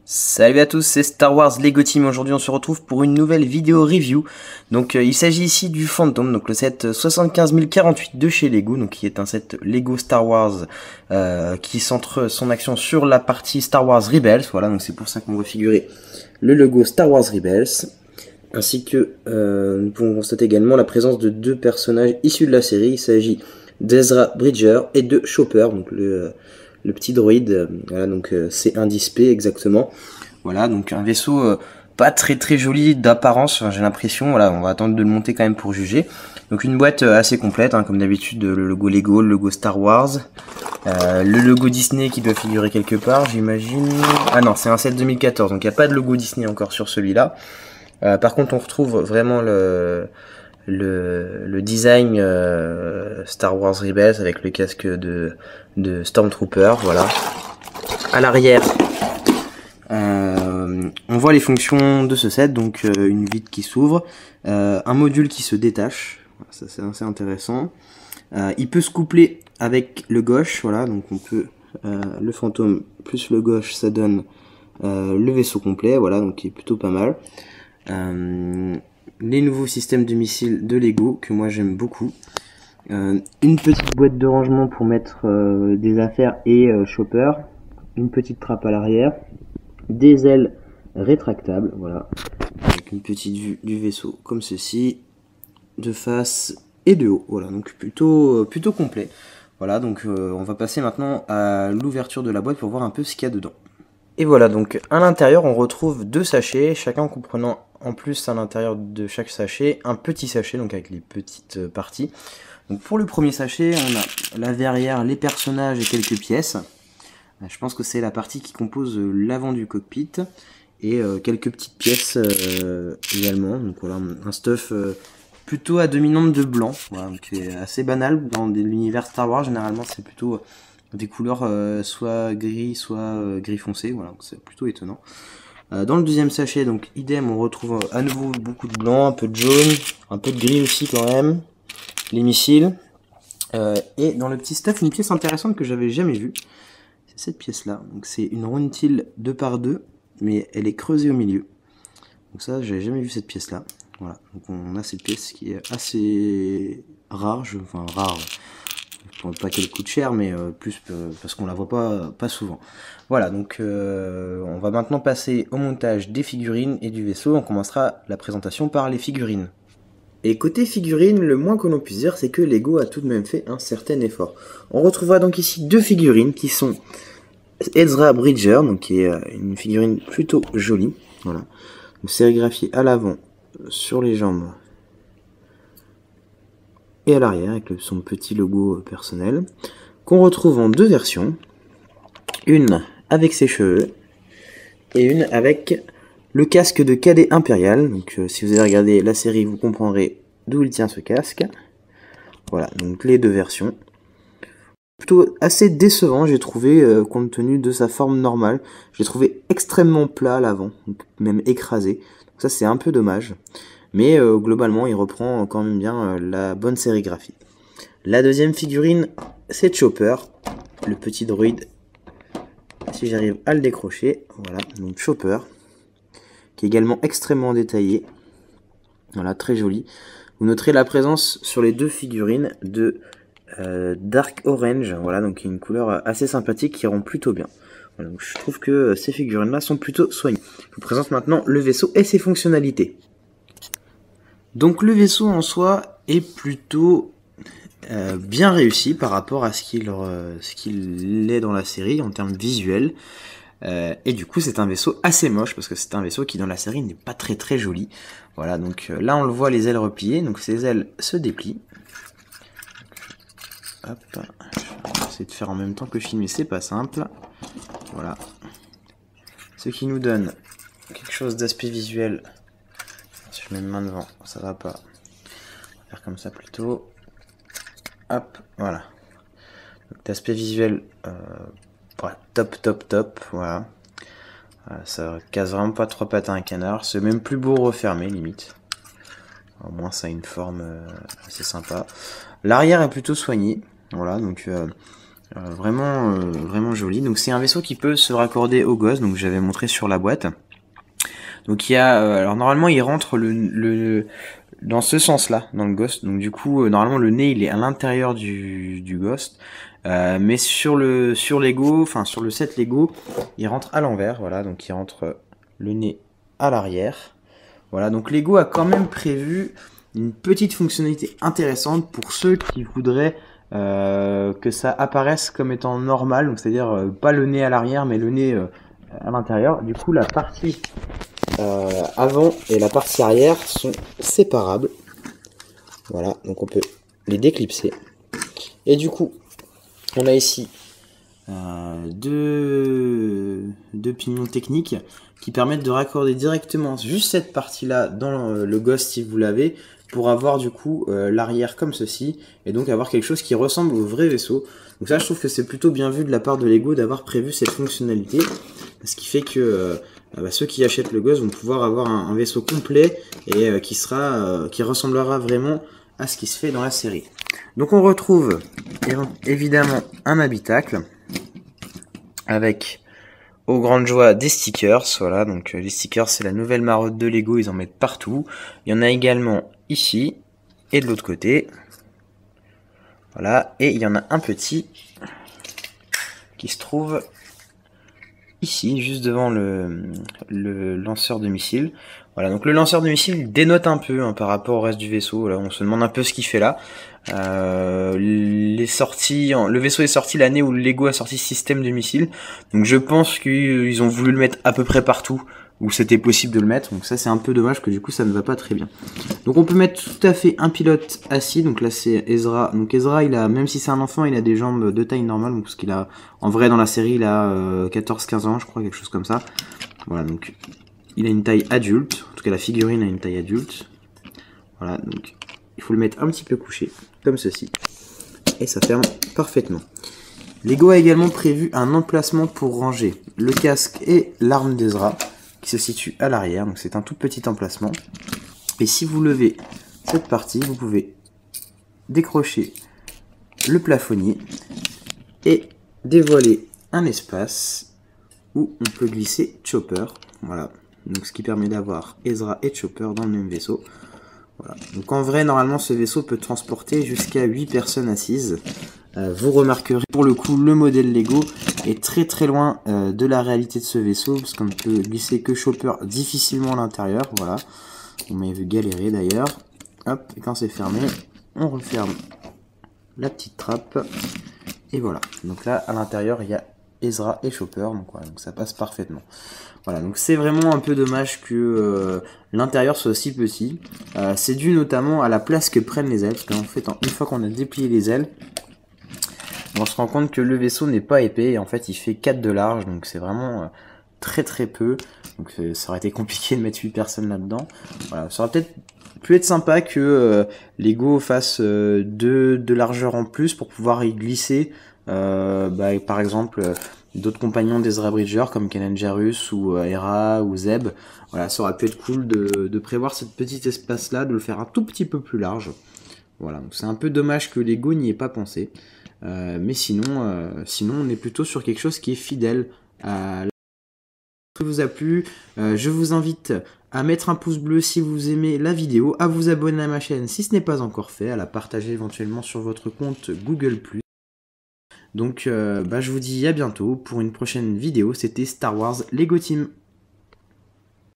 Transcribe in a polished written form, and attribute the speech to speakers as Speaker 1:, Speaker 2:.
Speaker 1: Salut à tous, c'est Star Wars Lego Team. Aujourd'hui on se retrouve pour une nouvelle vidéo review. Donc il s'agit ici du Phantom, donc le set 75048 de chez Lego, donc qui est un set Lego Star Wars qui centre son action sur la partie Star Wars Rebels. Voilà, donc c'est pour ça qu'on voit figurer le logo Star Wars Rebels. Ainsi que nous pouvons constater également la présence de deux personnages issus de la série. Il s'agit d'Ezra Bridger et de Chopper, donc le petit droïde, voilà, donc c'est un 10P exactement. Voilà, donc un vaisseau pas très joli d'apparence, j'ai l'impression. Voilà, on va attendre de le monter quand même pour juger. Donc une boîte assez complète, hein, comme d'habitude, le logo Lego, le logo Star Wars, le logo Disney qui doit figurer quelque part, j'imagine. Ah non, c'est un set 2014, donc il n'y a pas de logo Disney encore sur celui-là. Par contre, on retrouve vraiment le design Star Wars Rebels avec le casque de Stormtrooper, voilà. À l'arrière, on voit les fonctions de ce set, donc une vitre qui s'ouvre, un module qui se détache, ça c'est assez intéressant. Il peut se coupler avec le gauche, voilà, donc on peut le fantôme plus le gauche, ça donne le vaisseau complet, voilà, donc qui est plutôt pas mal. Les nouveaux systèmes de missiles de Lego que moi j'aime beaucoup. Une petite boîte de rangement pour mettre des affaires et Chopper. Une petite trappe à l'arrière. Des ailes rétractables, voilà. Avec une petite vue du vaisseau comme ceci. De face et de haut, voilà. Donc plutôt complet. Voilà, donc on va passer maintenant à l'ouverture de la boîte pour voir un peu ce qu'il y a dedans. Et voilà, donc à l'intérieur on retrouve deux sachets, chacun comprenant en plus à l'intérieur de chaque sachet un petit sachet, donc avec les petites parties. Donc pour le premier sachet, on a la verrière, les personnages et quelques pièces. Je pense que c'est la partie qui compose l'avant du cockpit. Et quelques petites pièces également. Donc voilà, un stuff plutôt à dominante de blanc, voilà, qui est assez banal dans l'univers Star Wars. Généralement c'est plutôt des couleurs soit gris, soit gris foncé, voilà, c'est plutôt étonnant. Dans le deuxième sachet, donc idem, on retrouve à nouveau beaucoup de blanc, un peu de jaune, un peu de gris aussi quand même, les missiles. Et dans le petit stuff, une pièce intéressante que j'avais jamais vue, c'est cette pièce-là. Donc c'est une Rontil 2x2, mais elle est creusée au milieu. Donc ça, j'avais jamais vu cette pièce-là. Voilà, donc on a cette pièce qui est assez rare, enfin rare. Je ne pense pas qu'elle coûte cher, mais plus parce qu'on la voit pas souvent. Voilà, donc on va maintenant passer au montage des figurines et du vaisseau. On commencera la présentation par les figurines. Et côté figurines, le moins que l'on puisse dire, c'est que Lego a tout de même fait un certain effort. On retrouvera donc ici deux figurines qui sont Ezra Bridger, donc qui est une figurine plutôt jolie. Voilà, donc sérigraphiée à l'avant, sur les jambes et à l'arrière avec son petit logo personnel, qu'on retrouve en deux versions, une avec ses cheveux et une avec le casque de cadet impérial. Donc si vous avez regardé la série, vous comprendrez d'où il tient ce casque. Voilà, donc les deux versions. Plutôt assez décevant, j'ai trouvé, compte tenu de sa forme normale. J'ai trouvé extrêmement plat à l'avant, même écrasé. Donc ça c'est un peu dommage. Mais globalement, il reprend quand même bien la bonne sérigraphie. La deuxième figurine, c'est Chopper, le petit droïde. Si j'arrive à le décrocher, voilà, donc Chopper, qui est également extrêmement détaillé. Voilà, très joli. Vous noterez la présence sur les deux figurines de Dark Orange, voilà, donc une couleur assez sympathique qui rend plutôt bien. Voilà, donc je trouve que ces figurines-là sont plutôt soignées. Je vous présente maintenant le vaisseau et ses fonctionnalités. Donc le vaisseau en soi est plutôt bien réussi par rapport à ce qu'il est dans la série en termes visuels. Et du coup c'est un vaisseau assez moche parce que c'est un vaisseau qui dans la série n'est pas très joli. Voilà, donc là on le voit, les ailes repliées, donc ces ailes se déplient. Hop, je vais essayer de faire en même temps que filmer, c'est pas simple. Voilà. Ce qui nous donne quelque chose d'aspect visuel. Si je mets une main devant, ça va pas. On va faire comme ça plutôt. Hop, voilà. D'aspect visuel, voilà, top. Voilà. Ça casse vraiment pas trois pattes à un canard. C'est même plus beau refermé, limite. Au moins, ça a une forme assez sympa. L'arrière est plutôt soigné. Voilà, donc vraiment joli. Donc c'est un vaisseau qui peut se raccorder au Ghost, donc j'avais montré sur la boîte. Donc il y a, alors normalement il rentre dans ce sens-là, dans le Ghost. Donc du coup, normalement le nez il est à l'intérieur du Ghost. Mais sur Lego, enfin sur le set Lego, il rentre à l'envers, voilà, donc il rentre le nez à l'arrière. Voilà, donc Lego a quand même prévu une petite fonctionnalité intéressante pour ceux qui voudraient que ça apparaisse comme étant normal, donc c'est-à-dire pas le nez à l'arrière, mais le nez à l'intérieur. Du coup, la partie avant et la partie arrière sont séparables. Voilà, donc on peut les déclipser. Et du coup, on a ici deux pignons techniques qui permettent de raccorder directement juste cette partie-là dans le Ghost si vous l'avez, pour avoir du coup l'arrière comme ceci, et donc avoir quelque chose qui ressemble au vrai vaisseau. Donc ça, je trouve que c'est plutôt bien vu de la part de Lego d'avoir prévu cette fonctionnalité, ce qui fait que ceux qui achètent le Ghost vont pouvoir avoir un vaisseau complet et qui ressemblera vraiment à ce qui se fait dans la série. Donc on retrouve évidemment un habitacle avec, aux grandes joies, des stickers. Voilà, donc les stickers c'est la nouvelle marotte de Lego, ils en mettent partout. Il y en a également ici et de l'autre côté. Voilà, et il y en a un petit qui se trouve ici, juste devant le lanceur de missiles. Voilà, donc le lanceur de missiles dénote un peu par rapport au reste du vaisseau. Là, on se demande un peu ce qu'il fait là. Le vaisseau est sorti l'année où Lego a sorti ce système de missiles. Donc je pense qu'ils ont voulu le mettre à peu près partout où c'était possible de le mettre. Donc ça c'est un peu dommage que du coup ça ne va pas très bien. Donc on peut mettre tout à fait un pilote assis. Donc là c'est Ezra. Donc Ezra, il a, même si c'est un enfant, il a des jambes de taille normale. Donc parce qu'il a, en vrai dans la série, il a 14-15 ans je crois, quelque chose comme ça. Voilà, donc il a une taille adulte. En tout cas la figurine a une taille adulte. Voilà, donc il faut le mettre un petit peu couché, comme ceci. Et ça ferme parfaitement. Lego a également prévu un emplacement pour ranger le casque et l'arme d'Ezra, qui se situe à l'arrière. Donc c'est un tout petit emplacement. Et si vous levez cette partie, vous pouvez décrocher le plafonnier et dévoiler un espace où on peut glisser Chopper. Voilà, donc ce qui permet d'avoir Ezra et Chopper dans le même vaisseau. Voilà. Donc en vrai, normalement, ce vaisseau peut transporter jusqu'à 8 personnes assises. Vous remarquerez, pour le coup, le modèle Lego est très très loin de la réalité de ce vaisseau, parce qu'on ne peut glisser que Chopper difficilement à l'intérieur. Voilà, vous m'avez vu galérer d'ailleurs. Hop, et quand c'est fermé, on referme la petite trappe. Et voilà, donc là, à l'intérieur, il y a Ezra et Chopper, donc voilà, donc ça passe parfaitement. Voilà, donc c'est vraiment un peu dommage que l'intérieur soit aussi petit. C'est dû notamment à la place que prennent les ailes, parce qu'en fait, une fois qu'on a déplié les ailes, on se rend compte que le vaisseau n'est pas épais, et en fait il fait 4 de large, donc c'est vraiment très très peu. Donc ça aurait été compliqué de mettre 8 personnes là-dedans. Voilà, ça aurait peut-être pu être sympa que Lego fasse 2 de largeur en plus pour pouvoir y glisser, par exemple, d'autres compagnons d'Ezra Bridger comme Kanan Jarrus ou Hera ou Zeb. Voilà, ça aurait pu être cool de prévoir ce petit espace là, de le faire un tout petit peu plus large. Voilà, donc c'est un peu dommage que Lego n'y ait pas pensé. Mais sinon, on est plutôt sur quelque chose qui est fidèle à ça vous a plu. Je vous invite à mettre un pouce bleu si vous aimez la vidéo, à vous abonner à ma chaîne si ce n'est pas encore fait, à la partager éventuellement sur votre compte Google+. Donc je vous dis à bientôt pour une prochaine vidéo. C'était Star Wars Lego Team.